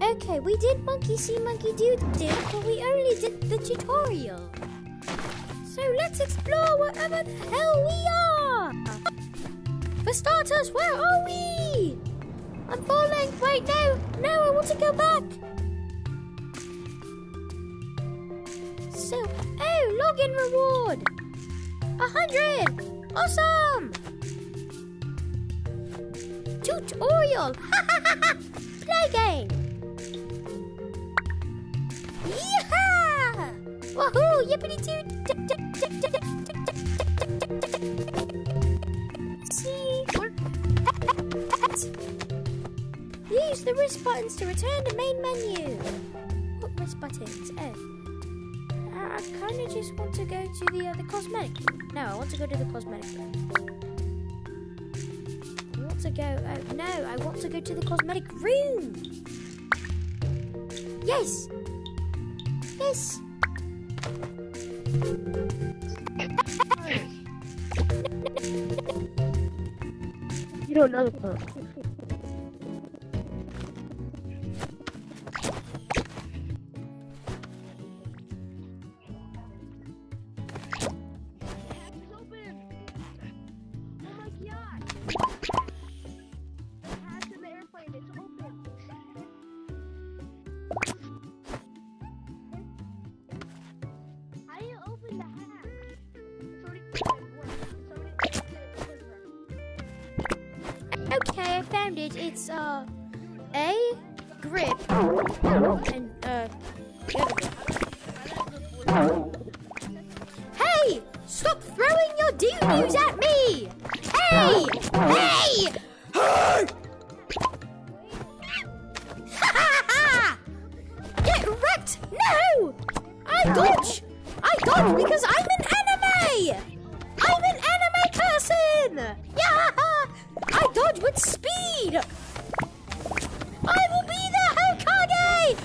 Okay, we did monkey see, monkey do, but we only did the tutorial. So let's explore wherever the hell we are. For starters, where are we? I'm falling. Wait, no, I want to go back. So, login reward. 100. Awesome. Tutorial. Play game. Yeehaw! Woohoo! Yippity-doo! See? Use the wrist buttons to return to main menu. What wrist buttons? Oh. I kind of just want to go to the cosmetic room. No, I want to go to the cosmetic room. I want to go... no, I want to go to the cosmetic room. Yes! Yes! You don't know the part. Okay, I found it. It's A grip and the other grip. Hey! Stop throwing your doo-doos at me! Hey! Hey! Hey! Get wrecked! No! I dodge because I'm an anime! I'm an anime person! Yeah! I dodge with speed! I will be the Hokage!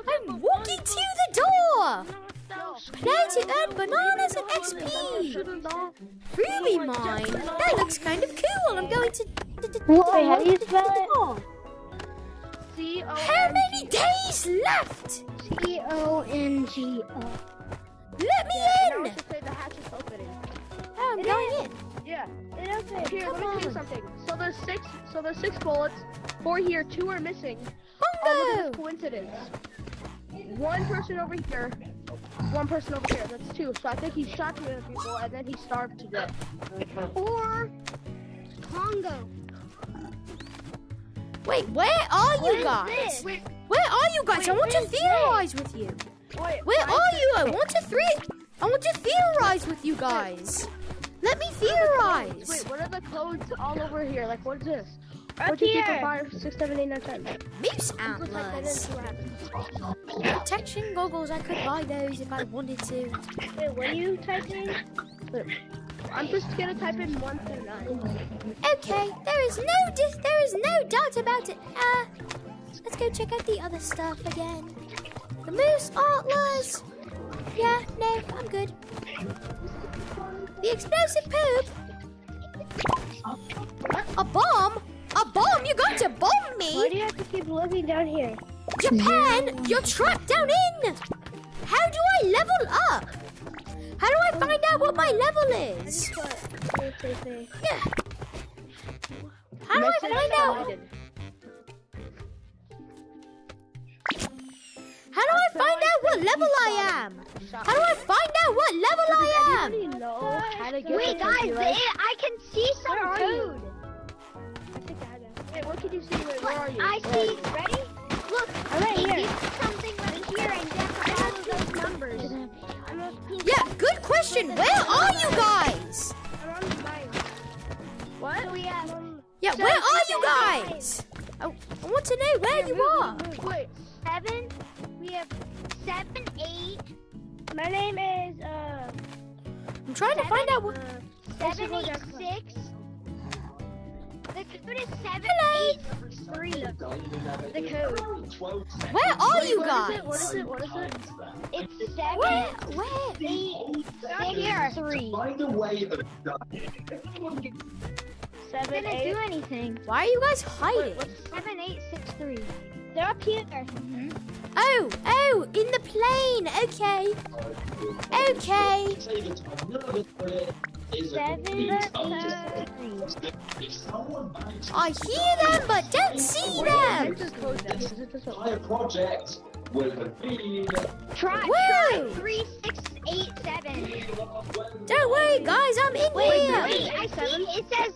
I'm walking to the door! Play to earn bananas and XP! Ruby mine! That looks kind of cool! I'm going to... Wait, how do you spell it? How many days left? C-O-N-G-O. Let me in! The hatch is opening. Oh, I'm going in. Yeah. Okay, Here, come let me tell you on. something. So there's six bullets. 4 here, 2 are missing. Oh, look at Bongo! this coincidence. One person over here, one person over here. That's 2. So I think he shot 2 other people and then he starved to death. Or Congo. Wait, where are you What guys? is this? Where are you guys? I want to theorize with you. Where are you? I want to theorize with you guys. Let me theorize. Wait, what are the codes all over here? Like, what is this? Up 1, 2, 3, 4, here. 5, 6, 7, 8, 9, 10. Moose Let's type that in and antlers. see what happens. Protection goggles. I could buy those if I wanted to. Wait, what are you typing? I'm just gonna type in 1 through 9. Okay, there is no doubt about it. Let's go check out the other stuff again. The moose antlers. Yeah, no, I'm good. The explosive poop. A bomb? A bomb? You're going to bomb Why me? do you have to keep looking down here? Japan, you're trapped down in. How do I level up? How do I find out what my level is? Yeah. How do I find out? How do I find out what level I am? How do I find out what level I am? Anybody know how to get Wait, the guys, copyright? I can see some Where are code. Wait, what can you see? Wait, where are you? I see. Ready? Look, right it here. gives something right here, and that's all of those numbers. Yeah, good question. Where are you guys? What? So we have. Yeah, So where are you 7, guys? I want to know where you are. Wait, 7. We have 7, 8. My name is I'm trying to find out what... 7, 8, 6. The code is 7, Hello. 8, 3. The code. Where are you what guys? is it? What is it? It's 7, Where? 8, 6, 3. Find a way of 7, Didn't 8. do anything. Why are you guys hiding? 7863. They're up here. Oh, in the plane. Okay. Okay. 733. I hear them, but don't see them. Project will be Try Woo! 3687. Don't worry, guys. I'm in Wait, here. I see. It says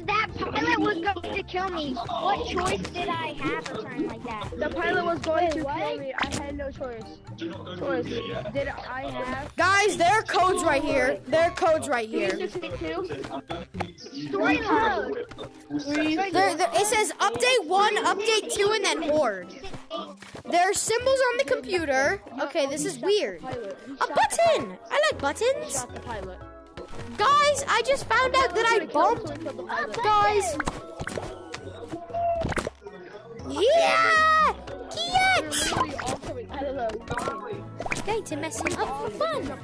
that pilot was going to kill me. What choice did I have or something like that? The pilot was going to what? kill me. I had no choice. Did I have Guys, there are codes right here. There are codes right here. 362? Story mode. It says update 1, update 2, and then horde. There are symbols on the computer. Okay, this is weird. A button! I like buttons. Shot the pilot. Guys, I just found out that I bumped. Guys. Yeah! Get! Going to mess him up for fun. For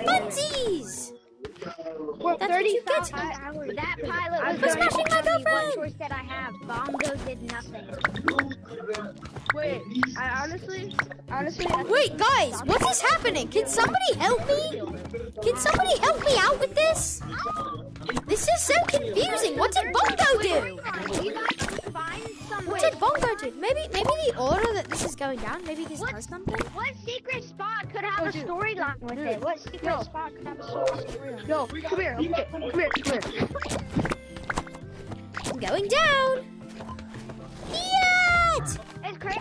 funsies! We're That's what you get. That pilot was For going smashing to my tell me what girlfriend. choice did I have. Bongo did nothing. Wait, I honestly, Wait, guys, what is happening? Can somebody help me? Can somebody help me out with this? This is so confusing. What did Bongo do? You guys find some What did Bongo do? Maybe the order that this is going down. Maybe this does something. What secret spot could have a dude. storyline with it? What secret Yo. spot could have a storyline? no, come here. I'm going down. Yet! It's crazy.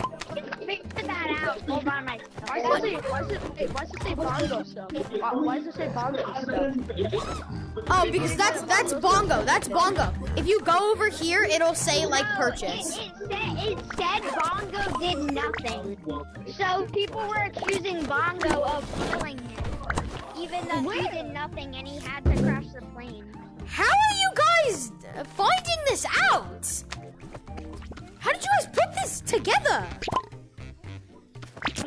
Figure that out all by myself. Why does it say bongo stuff? Why does it say bongo stuff? Oh, because that's Bongo. That's Bongo. If you go over here, it'll say like purchase. It said Bongo did nothing. So people were accusing Bongo of killing him. Even though he did nothing and he had to crash the plane. How are you guys finding this out? How did you guys put this together?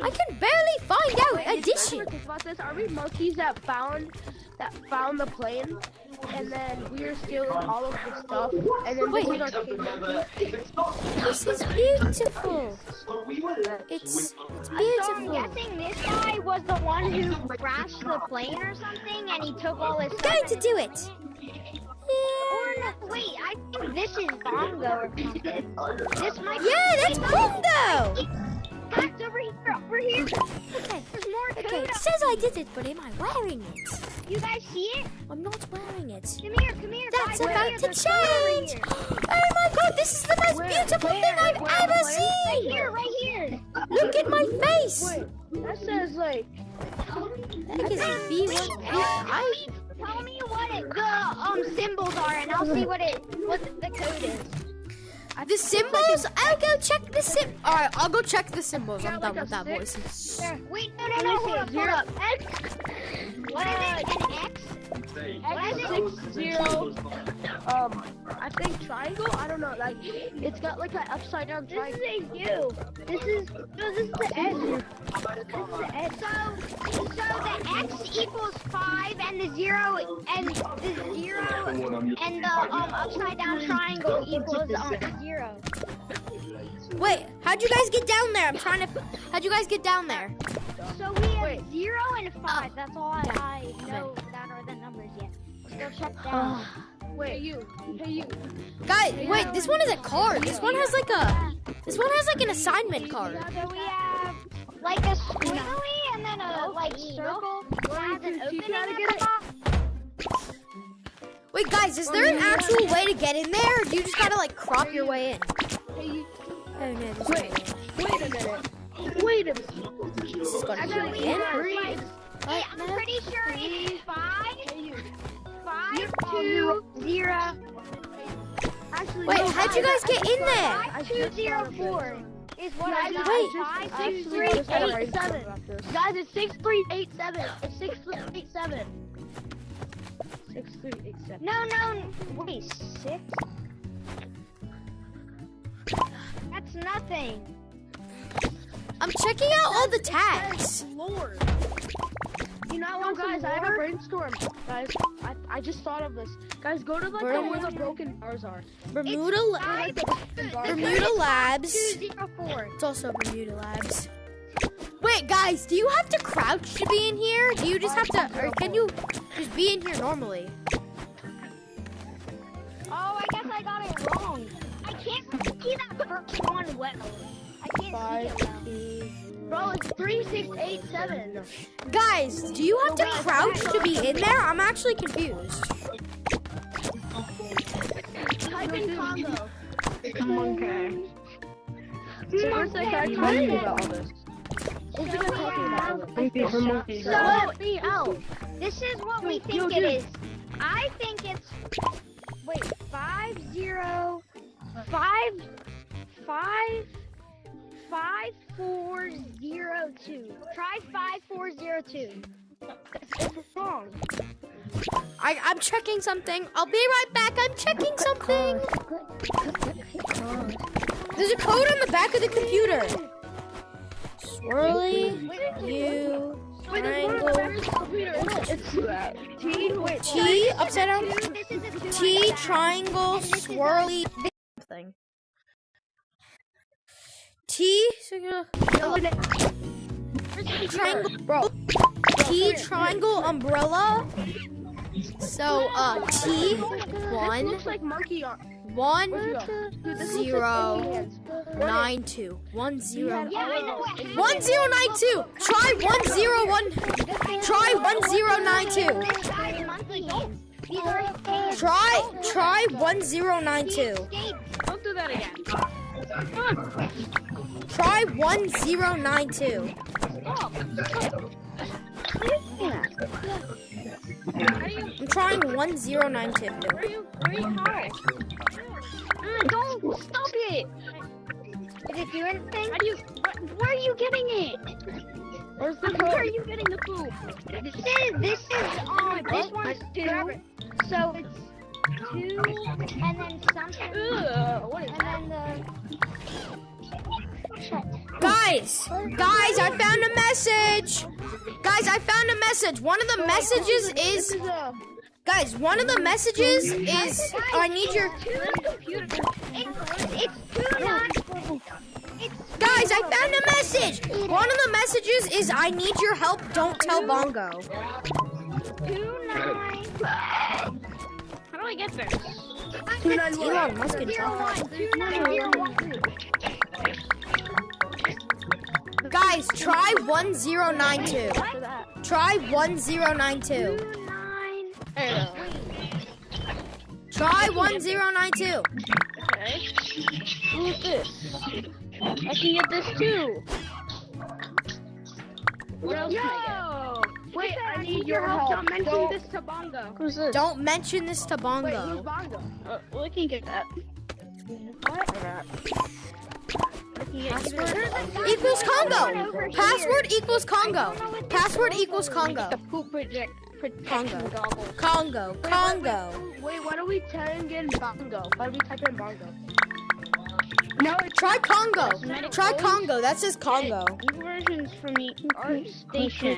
I can barely find out addition. Are we monkeys that found the plane, and then we are stealing all of the stuff, and then Wait. we are kidnapping? This is beautiful. It's So I'm beautiful. guessing this guy was the one who crashed the plane or something and he took all his I'm stuff. going to do it. Or no, wait, I think this is Bongo or something. This might be Yeah, that's Bongo. Guys, over here. Okay. There's more Okay, code. it says I did it, but am I wearing it? You guys see it? I'm not wearing it. Come here, That's guys. about Over to here, there's code over change. here. Oh my god, this is the most beautiful thing I've ever Right seen. here, right here. Look at my face. Wait, that says like. That is V1. Tell me what the symbols are, and I'll see what the code is. The symbols? I'll go check the sim. Alright, I'll go check the symbols. I'm done with that voice. Wait, no, hold up. X. What is it? An X? What is it? 0. I think triangle. I don't know. Like, it's got like an upside down triangle. This is a U. This is the S. This is the S. So the X equals 5, and the 0 and the upside down triangle equals 0. Wait, how'd you guys get down there? How'd you guys get down there? So we have 0 and 5. That's all I know that are the numbers yet. Let's go check down. Wait, you. Hey, you. Guys, wait, this one is a card. This one has like an assignment card. So we have like a squiggly and then a like circle that has an opening at the top. Wait, guys, is there an actual way to get in there? Or do you just gotta like crop your way in? Hey, you. Oh no, this Wait a minute. Wait a minute. is gotta So be we in. have like, I'm pretty sure it's 5, 2, 0. Actually, Wait, no, how'd you guys get in there? 5204 is what I got. Wait. 6387. Guys, it's 6387. It's 6387. 6387. No, wait, 6? That's nothing. I'm checking out all the tags. Lord. You know what, guys? I have a brainstorm. Guys, I just thought of this. Guys, go to like where the broken bars are. Bermuda Labs. 204. It's also Bermuda Labs. Wait, guys, do you have to crouch to be in here? Do you just have to, or can you just be in here normally? Oh, I guess I got it wrong. I can't see that first one well. I can't see it well. Bro, it's 3687. Guys, do you have to crouch to be in there? I'm actually confused. Type in Congo. Okay. So first I started talking about all this. So this is what we think it is. I think it's 5402. Try 5402. It's wrong. I'm checking something. I'll be right back. I'm checking something. There's a code on the back of the computer. Swirly, U, triangle, T, upside down, T, triangle, swirly, thing. T, triangle, bro. T, triangle, umbrella. So, T, 1, Looks like monkey art. 1, Dude, this 0, looks like 9, 2, 1, 0. Yeah, I know. 1092. Try 101. Try 1092. Try 1092. Don't do that again. Try 1092. I'm trying 1092. Where you how? Don't stop it. Is it doing anything? How do you where are you getting it? Where's the code? Where are you getting the poop? This one's 2. So it's 2 and then something. What is And that? then Guys, I found a message. Guys, I found a message. One of the messages is, guys, one of the messages is, I need your, it's 2 guys, I found a message. One of the messages is, I need your help. Don't tell Bongo. 2 9. How do I get there? Elon Musk can try. 2901. Guys, try 1092. Try 1092. 9. Try 1092. Okay. Who's this? I can get this too. What else can I get? Wait, I need your help. Don't mention this to Bongo. Who's this? Don't mention this to Wait, who's Bongo. Bongo? We can get that. What? Equals Congo. Password equals Congo. Password equals Congo. The poop protection Congo. goggles. Congo. Congo. Wait, why don't we type in Bongo? Why do we type in Bongo? No, Try Congo. Try Congo. That says Congo. versions from the art station.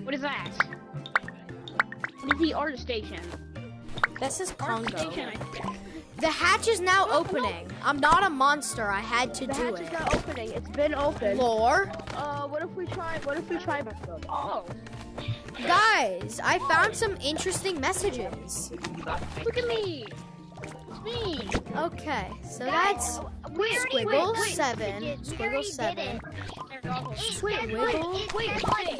What is that? What is the art station? That says Art Congo. station, I think. The hatch is now opening. I'm not a monster. I had to The do hatch is it. not opening. It's been open. Lore. What if we try Bongo? Oh, Guys, I found some interesting messages. look at me. It's me. Okay, so that's squiggle 7. Squiggle 7. Squiggle.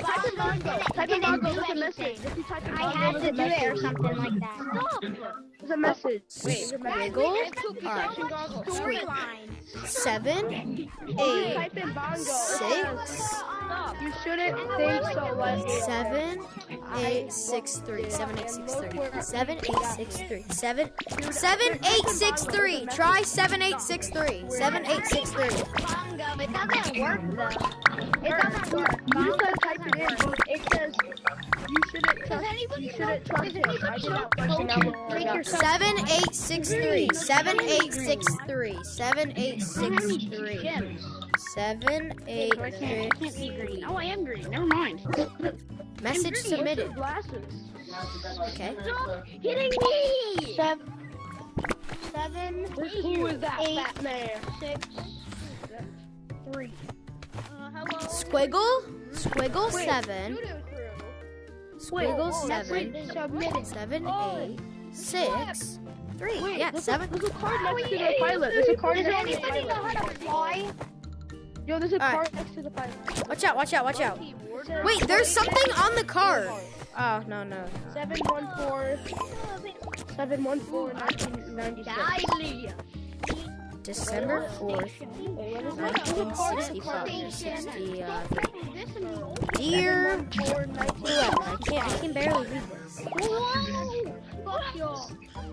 Type in Bongo. Type in Bongo. There's a message. If you type in I Bongo, had there's to a do it or message. something like that. There's a message. Wait, there's a message. Squiggle. Alright. Storyline. 7, 8, Type in Bongo. 6, You shouldn't think so lightly. 7, 8, 6, 3. 7, 8, 6, 3. 7, 8, 6, 3. 7, 8, 6, 3. Try 7, 8, 6, 3. 7, 8, 6, 3. Bongo. It doesn't work though. It doesn't work. You just gotta type it in. It says you shouldn't trust him. I did that first and now Make your 7863. 7863. 7863. 7863. Oh, I am green. Never mind. Message submitted. Glasses. Okay. Hitting me! 7, Who is that 8, fat man? 6, 3. Squiggle. Squiggle 7. Squiggle 7. Submitted. 7, 8, 6, 3. Yeah, 7. There's a card next to the pilot. There's a card Does next to the anybody know pilot. how to fly? Yo, there's a Alright. card next to the pilot. Watch out, watch out, watch out. Wait, there's something on the card. Oh, no, no. 714-1996. December 4th, 1965. 60, Dear whoever, I can barely read this.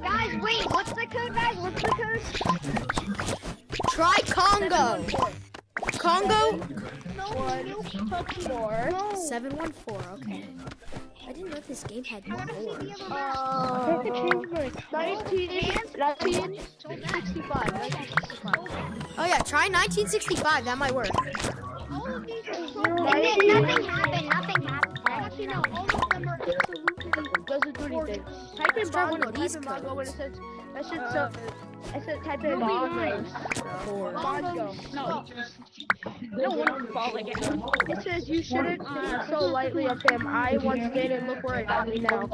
Guys, wait, what's the code, guys? What's the code? Try Congo. Congo 714. Okay. I didn't know this game had more. 1965. Oh yeah, try 1965. That might work. Nothing happened. Actually, no, all of them are absolutely doesn't do anything. Type in try one Bongo. of these Type in Bongo when it codes. says, I said type in Bongo. Bongo. No. No one can fall again. It says you shouldn't think so lightly of him. I once did, and look where it got me now.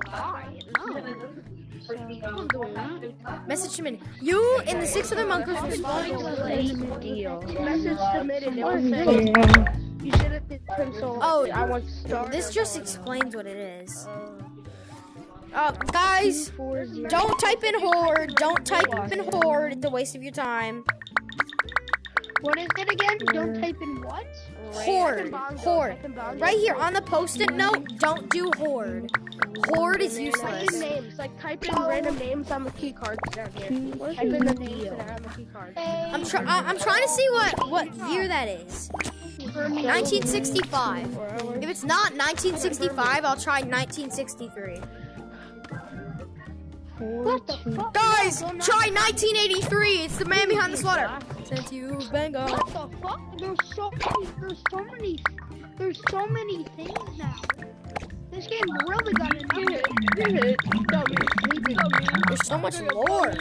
Message submitted. You and the 6 other monkeys responded to the Message submitted. It was saying you shouldn't think him so lightly. I once started. This just explains what it is. Guys, don't type in horde. Don't type in horde. It's a waste of your time. What is it again? Don't type in what? Horde. Horde. Right here on the post-it note, don't do horde. Horde is Type useless. in names. Like type in random names on the key cards down here. Type in the names that are on the key cards. I'm trying to see what year that is. 1965. If it's not 1965, I'll try 1963. What the fuck? Guys, try 1983. It's the man behind the slaughter. Sent you, Bengo. What the fuck? There's so many things now. This game really got into it. There's so much lore.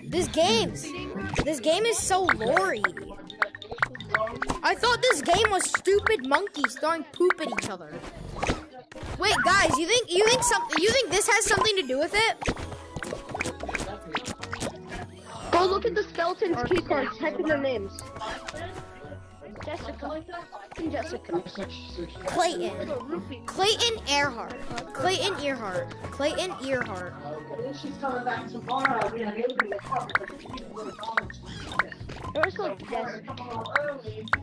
This game is so lore-y. I thought this game was stupid monkeys throwing poop at each other. Wait, guys, you think this has something to do with it? Go look at the skeleton's key cards. Type in their names. Jessica. Clayton. Clayton Earhart. Clayton Earhart. Clayton Earhart. She's coming back tomorrow. We are able to cover.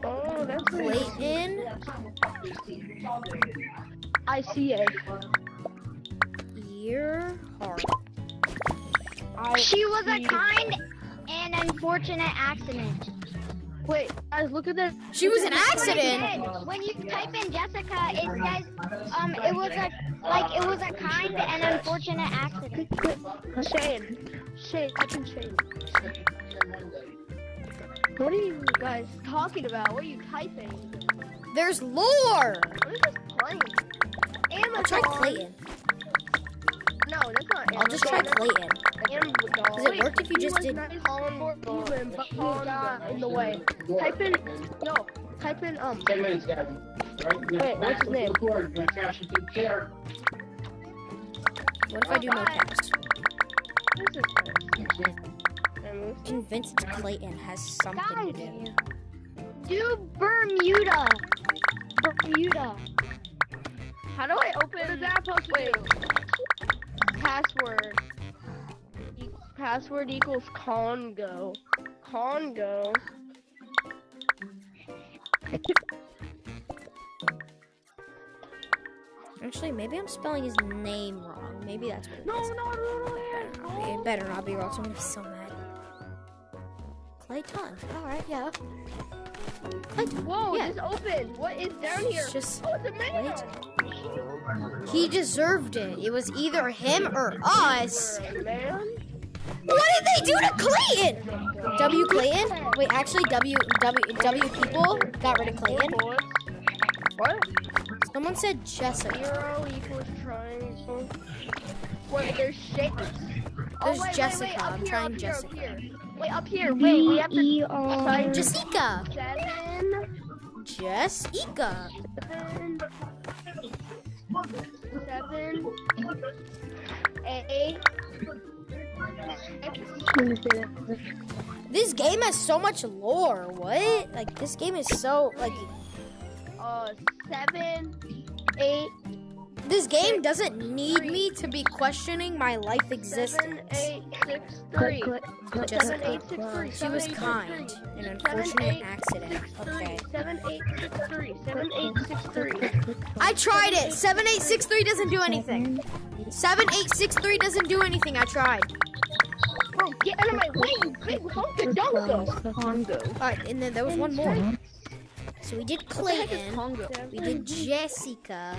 Oh, that's Clayton ICA. Earhart. She was a kind and unfortunate accident. Wait, guys, look at that. She was an accident. When you type in Jessica, it says it was a kind and unfortunate accident. Shane, type in Shane. What are you guys talking about? What are you typing? There's lore. What is this playing? I'll try Clayton. No, that's not Amazon. I'll just try Clayton. Does it work if you just did? But he got in the way. Type in 10 minutes, guys. Wait, what's his name? What if I do no caps? Convinced Clayton has something to do. Do Bermuda. How do I open that? Wait. Password equals Congo. Actually, maybe I'm spelling his name wrong. Maybe that's what it is. No. It better not be wrong, so I'm gonna be so mad. Clayton. Alright, yeah. What? Whoa, Yeah. it's open. What is down here? It's just Oh, it's a man. he deserved it. It was either him or us. Man. What did they do to Clayton? W Clayton? Wait, actually W people got rid of Clayton. What? Someone said Jessica. 0 equals triangle. Wait, there's shapes. There's wait, Jessica. Wait, up I'm here, trying up here, Jessica. Up here. Wait, up here. Wait, we have to type Jessica. 7, Jessica. 7, 8. This game has so much lore. What? Like this game is so like 7, 8. this game doesn't need me to be questioning my life 7, existence. 8, 6, 3. 7, Jessica. 8, 6, 3. She was kind. An unfortunate accident. Okay. 7, 8, 6, 3. 7, 8, 6, 3. I tried it. 7863 doesn't do anything. 7863 doesn't do anything. I tried. Bro, get out of my way, you big hunker dunker. Alright, and then there was one more. So we did Clayton. Congo? We did Jessica.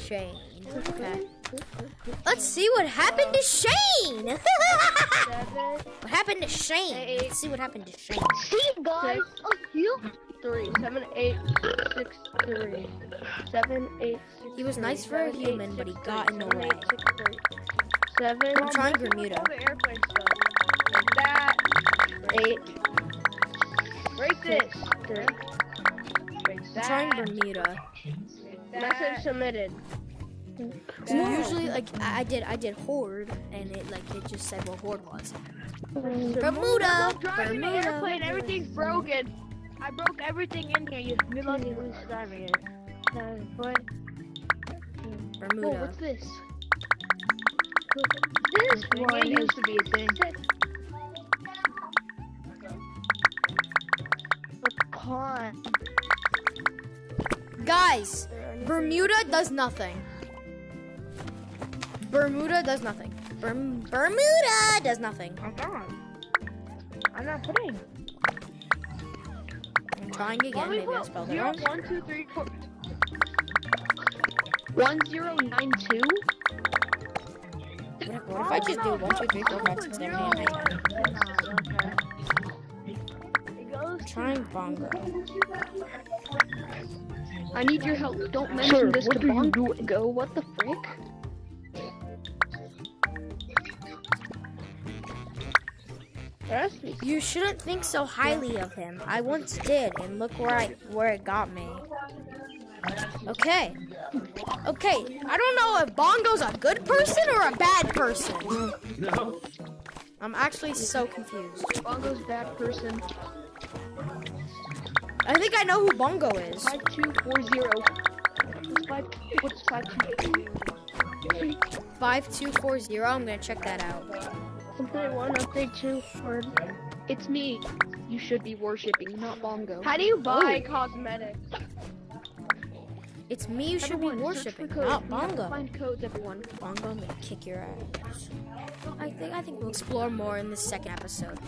Shane. Okay. Let's see what happened to Shane. 7, What happened to Shane? Let's see what happened to Shane. See, guys. Oh, you. 3. 7, 8, 6, 3. 7, 8, 6. He was nice for a human, but he got in the way. 7. I'm trying Bermuda. All the airplane stuff. Like that. 8. Break this. Break I'm trying Bermuda. Message submitted. So usually, like I did Horde, and it just said what Horde was. Bermuda. Driving the Bermuda. airplane, everything's broken. I broke everything in here. You're lucky who's driving it. What? Whoa, Bermuda. what's this? This one used to be a thing. Pecan. Guys, Bermuda does nothing. Bermuda does nothing. Bermuda does nothing. I'm not putting. I'm trying again. Maybe I spelled it wrong. 1, 2, 3, 4. 1092. What if I just do 1, 2, 3, 4, 5, 6, 7, 8, 9? Trying Bongo. I need your help. Don't mention this to Bongo. Go. What the frick? You shouldn't think so highly of him. I once did, and look where it got me. Okay. Okay, I don't know if Bongo's a good person or a bad person. No. I'm actually so confused. Bongo's bad person. I think I know who Bongo is. 5240. What's 5240? 5240. I'm gonna check that out. Update 1, update 2. Word. It's me. You should be worshipping, not Bongo. How do you buy cosmetics? It's me you should be worshiping, not Bongo. Find codes, everyone. Bongo, I'm gonna kick your ass. I think we'll explore more in the second episode.